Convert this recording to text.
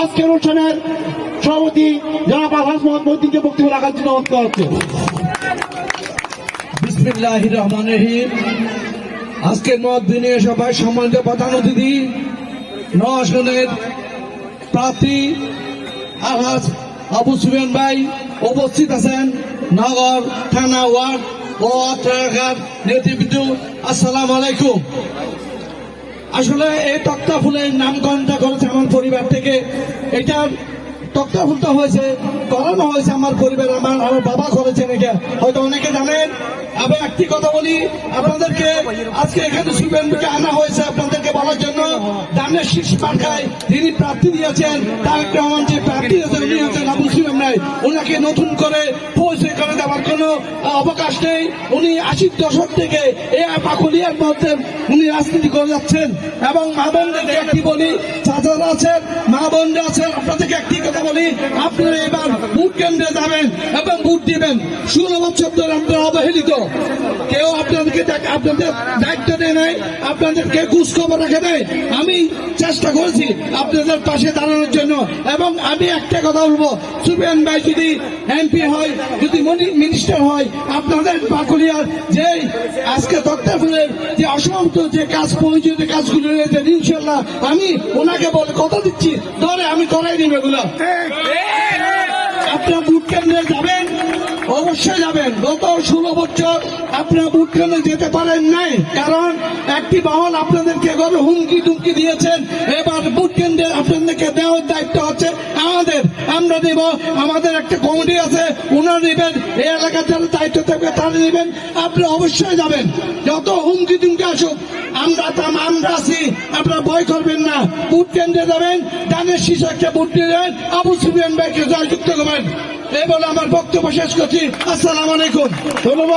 আজকের অনুষ্ঠানের সভাপতি জনাব আলহাজ মোহাম্মদ মহিউদ্দিনকে বক্তব্য রাখার জন্য অনুরোধ করা হচ্ছে। বিসমিল্লাহির রহমানির রহিম। আজকের মত বিনিয়োগ সভায় সম্মানিত প্রধান অতিথি, 9 আসনের প্রার্থী আলহাজ আবু সুফিয়ান ভাই উপস্থিত আছেন, নগর, থানা, ওয়ার্ড ও এলাকার নেতৃবৃন্দ, আসসালামু আলাইকুম। আসলে এই তক্তা ফুলের নামকরণটা করেছে আমার পরিবার থেকে। এটার তক্তা ফুলটা হয়েছে, করানো হয়েছে আমার পরিবার, আমার বাবা করেছেন। এটা হয়তো অনেকে জানেন। আমি একটি কথা বলি আপনাদেরকে, আজকে এখানে সুফিয়ানকে আনা হয়েছে আপনাদেরকে বলার জন্য, দানের শীর্ষ মার্কায় যিনি প্রার্থী দিয়েছেন তারেক রহমান, যে প্রার্থী দিয়েছেন উনি হচ্ছেন আবু সুফিয়ান ভাই। ওনাকে নতুন করে পরিচয় করে দেওয়ার কোনো অবকাশ নেই। উনি 80 দশক থেকে এই পাকুলিয়ার মধ্যে উনি রাজনীতি করে যাচ্ছেন। এবং মা বোনদেরকে একটি বলি, চাচারা আছেন, মা বোনরা আছেন, আপনাদেরকে একটি কথা বলি, আপনারা এবার ভোট কেন্দ্রে যাবেন এবং ভোট দিবেন। 16 বছর ধরে আপনারা অবহেলিত, কেউ আপনাদেরকে আপনাদের দায়িত্ব দেয় নাই, আপনাদেরকে ঘুষ খবর রাখে দেয়। আমি চেষ্টা করেছি আপনাদের পাশে দাঁড়ানোর জন্য। এবং আমি একটা কথা বলবো, সুফিয়ান ভাই যদি এমপি হয়, যদি মিনিস্টার হয়, আপনাদের পাকুলিয়ার যে আজকে তক্তা ফুলের যে অসমাপ্ত যে কাজ, প্রয়োজনীয় কাজগুলো রয়েছে, ইনশাল্লাহ আমি ওনাকে বলে কথা দিচ্ছি, ধরে আমি করাই দিব এগুলো। আপনার ভোট কেন্দ্রে যাবেন, অবশ্যই যাবেন। গত 16 বছর আপনারা ভোট কেন্দ্রে যেতে পারেন নাই, কারণ একটি মহল আপনাদেরকে করে হুমকি টুমকি দিয়েছেন। এবার ভোট কেন্দ্রে আপনাদেরকে দেওয়ার দায়িত্ব হচ্ছে আমাদের, আমরা দেব। আমাদের একটা কমিটি আছে, ওনারা নেবেন। এই এলাকার যারা দায়িত্ব থাকবে তারা নেবেন। আপনি অবশ্যই যাবেন, যত হুমকি টুমকি আসুক আমরা আছি, আপনারা ভয় করবেন না। ভোট কেন্দ্রে যাবেন, দানের শীর্ষে একটা ভোট দেবেন, আবু সুফিয়ান ভাইকে জয়যুক্ত করবেন। এই বলে আমার বক্তব্য শেষ করছি। আসসালামু আলাইকুম, ধন্যবাদ।